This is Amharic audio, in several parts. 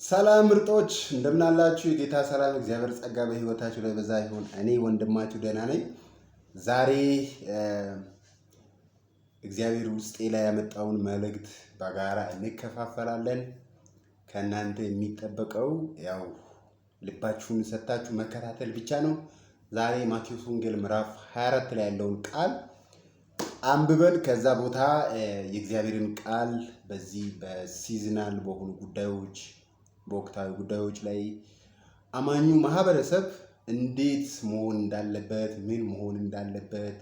ሰላም ምርጦች እንደምን አላችሁ? የጌታ ሰላም እግዚአብሔር ጸጋ በህይወታችሁ ላይ በዛ ይሁን። እኔ ወንድማችሁ ደህና ነኝ። ዛሬ እግዚአብሔር ውስጤ ላይ ያመጣውን መልእክት በጋራ እንከፋፈላለን። ከእናንተ የሚጠበቀው ያው ልባችሁን ሰጥታችሁ መከታተል ብቻ ነው። ዛሬ ማቴዎስ ወንጌል ምዕራፍ 24 ላይ ያለውን ቃል አንብበን ከዛ ቦታ የእግዚአብሔርን ቃል በዚህ በሲዝናል በሆኑ ጉዳዮች በወቅታዊ ጉዳዮች ላይ አማኙ ማህበረሰብ እንዴት መሆን እንዳለበት፣ ምን መሆን እንዳለበት፣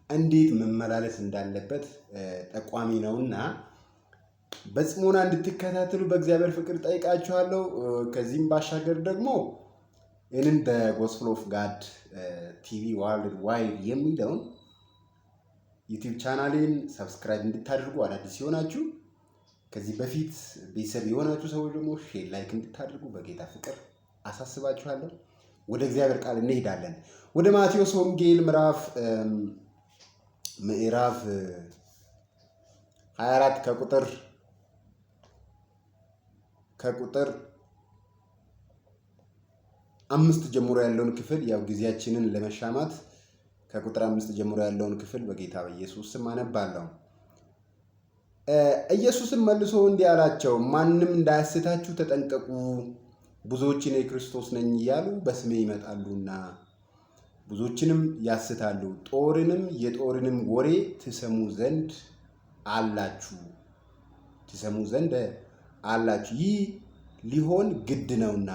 እንዴት መመላለስ እንዳለበት ጠቋሚ ነውና በጽሞና እንድትከታተሉ በእግዚአብሔር ፍቅር ጠይቃችኋለሁ። ከዚህም ባሻገር ደግሞ ይህንን በጎስፕል ኦፍ ጋድ ቲቪ ወርልድ ዋይድ የሚለውን ዩቲዩብ ቻናሌን ሰብስክራይብ እንድታደርጉ አዳዲስ ሲሆናችሁ ከዚህ በፊት ቤተሰብ የሆናችሁ ሰዎች ደግሞ ሼር ላይክ እንድታደርጉ በጌታ ፍቅር አሳስባችኋለሁ። ወደ እግዚአብሔር ቃል እንሄዳለን። ወደ ማቴዎስ ወንጌል ምዕራፍ 24 ከቁጥር 5 ጀምሮ ያለውን ክፍል ያው ጊዜያችንን ለመሻማት ከቁጥር 5 ጀምሮ ያለውን ክፍል በጌታ በኢየሱስ ስም አነባለሁ። ኢየሱስም መልሶ እንዲህ አላቸው፣ ማንም እንዳያስታችሁ ተጠንቀቁ። ብዙዎች እኔ ክርስቶስ ነኝ እያሉ በስሜ ይመጣሉና ብዙዎችንም ያስታሉ። የጦርንም ወሬ ትሰሙ ዘንድ አላችሁ። ይህ ሊሆን ግድ ነውና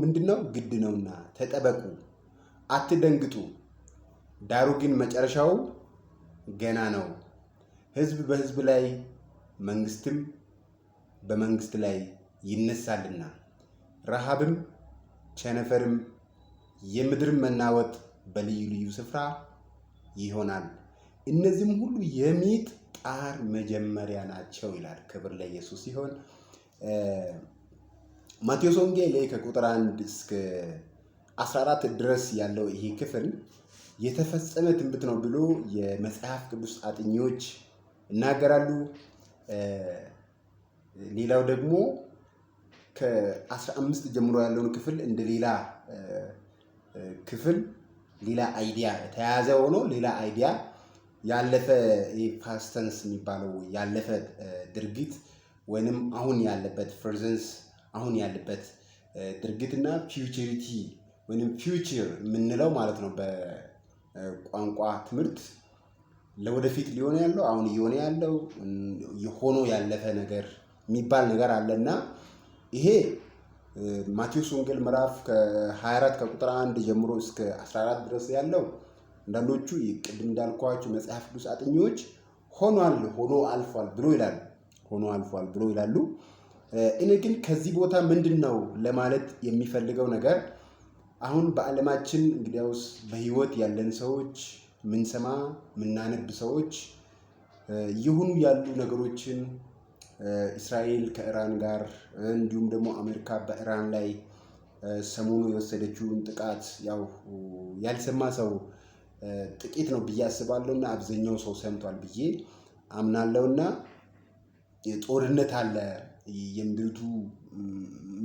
ምንድነው? ግድ ነውና ተጠበቁ፣ አትደንግጡ። ዳሩ ግን መጨረሻው ገና ነው። ሕዝብ በሕዝብ ላይ መንግስትም በመንግስት ላይ ይነሳልና፣ ረሃብም ቸነፈርም የምድርም መናወጥ በልዩ ልዩ ስፍራ ይሆናል። እነዚህም ሁሉ የሚጥ ጣር መጀመሪያ ናቸው ይላል። ክብር ለኢየሱስ ሲሆን ማቴዎስ ወንጌል ላይ ከቁጥር 1 እስከ 14 ድረስ ያለው ይሄ ክፍል የተፈጸመ ትንቢት ነው ብሎ የመጽሐፍ ቅዱስ አጥኚዎች ይናገራሉ። ሌላው ደግሞ ከ15 ጀምሮ ያለውን ክፍል እንደ ሌላ አይዲያ የተያዘ ሆኖ ሌላ አይዲያ ያለፈ ፓስተንስ የሚባለው ያለፈ ድርጊት ወይንም አሁን ያለበት ፕሬዘንስ አሁን ያለበት ድርጊትና ፊውቸሪቲ ወይንም ፊውቸር የምንለው ማለት ነው በቋንቋ ትምህርት ለወደፊት ሊሆን ያለው አሁን እየሆነ ያለው የሆኖ ያለፈ ነገር የሚባል ነገር አለና ይሄ ማቴዎስ ወንጌል ምዕራፍ ከ24 ከቁጥር 1 ጀምሮ እስከ 14 ድረስ ያለው አንዳንዶቹ ቅድም እንዳልኳችሁ መጽሐፍ ቅዱስ አጥኚዎች ሆኖ አልፏል ብሎ ይላሉ። እኔ ግን ከዚህ ቦታ ምንድነው ለማለት የሚፈልገው ነገር አሁን በዓለማችን እንግዲያውስ በህይወት ያለን ሰዎች ምንሰማ ምናነብ ሰዎች ይሁኑ ያሉ ነገሮችን እስራኤል ከኢራን ጋር እንዲሁም ደግሞ አሜሪካ በኢራን ላይ ሰሞኑ የወሰደችውን ጥቃት ያው ያልሰማ ሰው ጥቂት ነው ብዬ አስባለሁና አብዛኛው ሰው ሰምቷል ብዬ አምናለሁና የጦርነት አለ፣ የምድሪቱ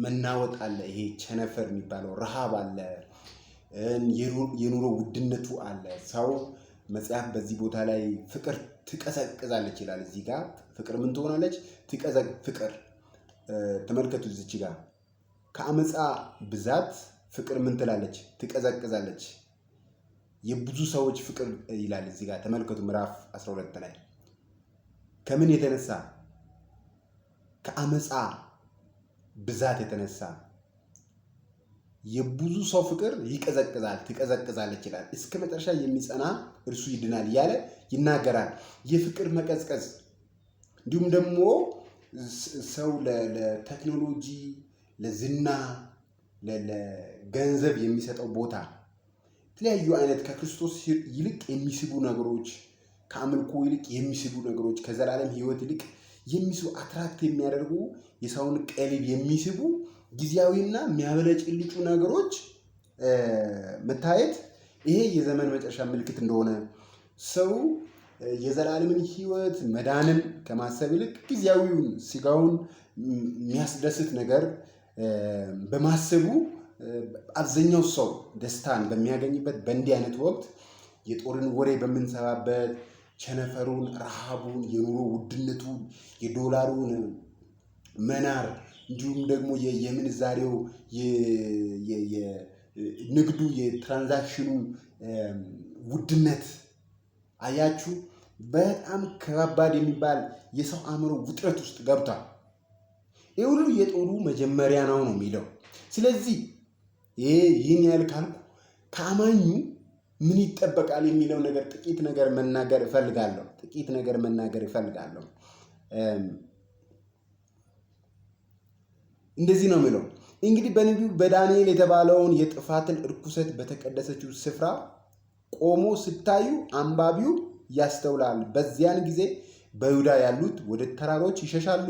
መናወጥ አለ፣ ይሄ ቸነፈር የሚባለው ረሃብ አለ፣ የኑሮ ውድነቱ አለ። ሰው መጽሐፍ በዚህ ቦታ ላይ ፍቅር ትቀዘቅዛለች ይላል። እዚህ ጋር ፍቅር ምን ትሆናለች? ፍቅር ተመልከቱ። እዚች ጋር ከአመፃ ብዛት ፍቅር ምን ትላለች? ትቀዘቅዛለች። የብዙ ሰዎች ፍቅር ይላል እዚህ ጋር ተመልከቱ። ምዕራፍ 12 ላይ ከምን የተነሳ? ከአመፃ ብዛት የተነሳ የብዙ ሰው ፍቅር ትቀዘቅዛለች ይላል። እስከ መጨረሻ የሚጸና እርሱ ይድናል እያለ ይናገራል። የፍቅር መቀዝቀዝ እንዲሁም ደግሞ ሰው ለቴክኖሎጂ፣ ለዝና፣ ለገንዘብ የሚሰጠው ቦታ የተለያዩ አይነት ከክርስቶስ ይልቅ የሚስቡ ነገሮች፣ ከአምልኮ ይልቅ የሚስቡ ነገሮች፣ ከዘላለም ሕይወት ይልቅ የሚስቡ አትራክት የሚያደርጉ የሰውን ቀልብ የሚስቡ ጊዜያዊና የሚያበለጭልጩ ነገሮች መታየት ይሄ የዘመን መጨረሻ ምልክት እንደሆነ ሰው የዘላለምን ሕይወት መዳንን ከማሰብ ይልቅ ጊዜያዊውን ስጋውን የሚያስደስት ነገር በማሰቡ አብዛኛው ሰው ደስታን በሚያገኝበት በእንዲህ አይነት ወቅት የጦርን ወሬ በምንሰማበት ቸነፈሩን፣ ረሃቡን፣ የኑሮ ውድነቱን፣ የዶላሩን መናር እንዲሁም ደግሞ የምንዛሬው ንግዱ የትራንዛክሽኑ ውድነት አያችሁ፣ በጣም ከባድ የሚባል የሰው አእምሮ ውጥረት ውስጥ ገብቷል። ይህ ሁሉ የጦሩ መጀመሪያ ነው የሚለው። ስለዚህ ይህን ያህል ካልኩ ከአማኙ ምን ይጠበቃል የሚለው ነገር ጥቂት ነገር መናገር እፈልጋለሁ። እንደዚህ ነው የሚለው። እንግዲህ በነቢዩ በዳንኤል የተባለውን የጥፋትን እርኩሰት በተቀደሰችው ስፍራ ቆሞ ስታዩ አንባቢው ያስተውላል። በዚያን ጊዜ በይሁዳ ያሉት ወደ ተራሮች ይሸሻሉ፣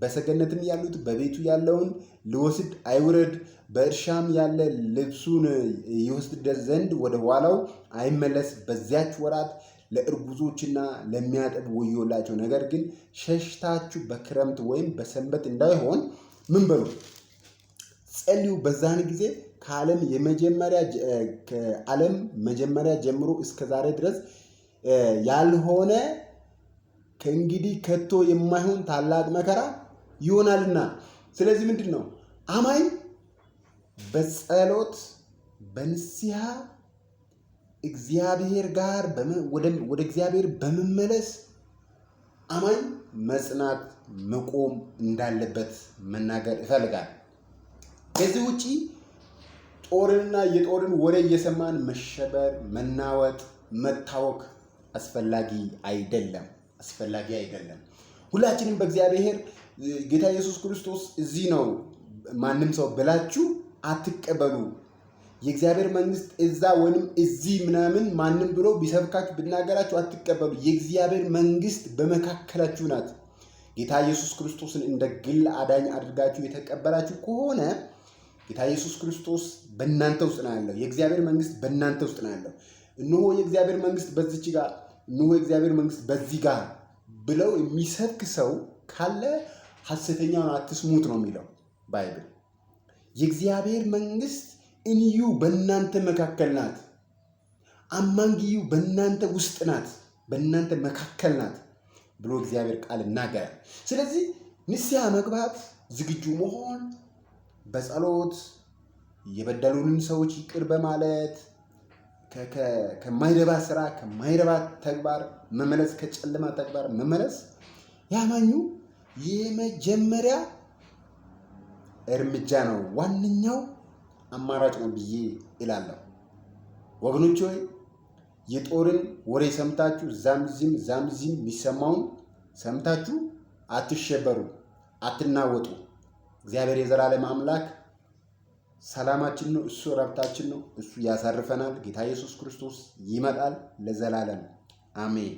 በሰገነትም ያሉት በቤቱ ያለውን ሊወስድ አይውረድ፣ በእርሻም ያለ ልብሱን ይወስድ ዘንድ ወደ ኋላው አይመለስ። በዚያች ወራት ለእርጉዞችና ለሚያጠቡ ወዮላቸው። ነገር ግን ሸሽታችሁ በክረምት ወይም በሰንበት እንዳይሆን ምን በሉ ጸልዩ። በዛን ጊዜ ከዓለም መጀመሪያ ጀምሮ እስከ ዛሬ ድረስ ያልሆነ ከእንግዲህ ከቶ የማይሆን ታላቅ መከራ ይሆናልና። ስለዚህ ምንድን ነው አማኝ በጸሎት በንስሐ እግዚአብሔር ጋር ወደ እግዚአብሔር በመመለስ አማኝ መጽናት መቆም እንዳለበት መናገር ይፈልጋል። ከዚህ ውጪ ጦርንና የጦርን ወሬ እየሰማን መሸበር፣ መናወጥ፣ መታወክ አስፈላጊ አይደለም። ሁላችንም በእግዚአብሔር ጌታ ኢየሱስ ክርስቶስ እዚህ ነው ማንም ሰው ብላችሁ አትቀበሉ። የእግዚአብሔር መንግስት እዛ ወይንም እዚህ ምናምን ማንም ብሎ ቢሰብካችሁ ብናገራችሁ አትቀበሉ። የእግዚአብሔር መንግስት በመካከላችሁ ናት። ጌታ ኢየሱስ ክርስቶስን እንደ ግል አዳኝ አድርጋችሁ የተቀበላችሁ ከሆነ ጌታ ኢየሱስ ክርስቶስ በእናንተ ውስጥ ነው ያለው። የእግዚአብሔር መንግስት በእናንተ ውስጥ ነው ያለው። እነሆ የእግዚአብሔር መንግስት በዚች ጋር፣ እነሆ የእግዚአብሔር መንግስት በዚህ ጋር ብለው የሚሰብክ ሰው ካለ ሐሰተኛውን አትስሙት ነው የሚለው ባይብል። የእግዚአብሔር መንግስት እንዩ በእናንተ መካከል ናት። አማንጊዩ በእናንተ ውስጥ ናት፣ በእናንተ መካከል ናት ብሎ እግዚአብሔር ቃል ይናገራል። ስለዚህ ንስሐ መግባት፣ ዝግጁ መሆን፣ በጸሎት የበደሉንን ሰዎች ይቅር በማለት ከማይረባ ስራ ከማይረባ ተግባር መመለስ፣ ከጨለማ ተግባር መመለስ ያማኙ የመጀመሪያ እርምጃ ነው፣ ዋነኛው አማራጭ ነው ብዬ እላለሁ። ወገኖች ሆይ የጦርን ወሬ ሰምታችሁ ዛም ዚህም የሚሰማውን ሰምታችሁ አትሸበሩ፣ አትናወጡ። እግዚአብሔር የዘላለም አምላክ ሰላማችን ነው። እሱ ረፍታችን ነው። እሱ ያሳርፈናል። ጌታ ኢየሱስ ክርስቶስ ይመጣል ለዘላለም አሜን።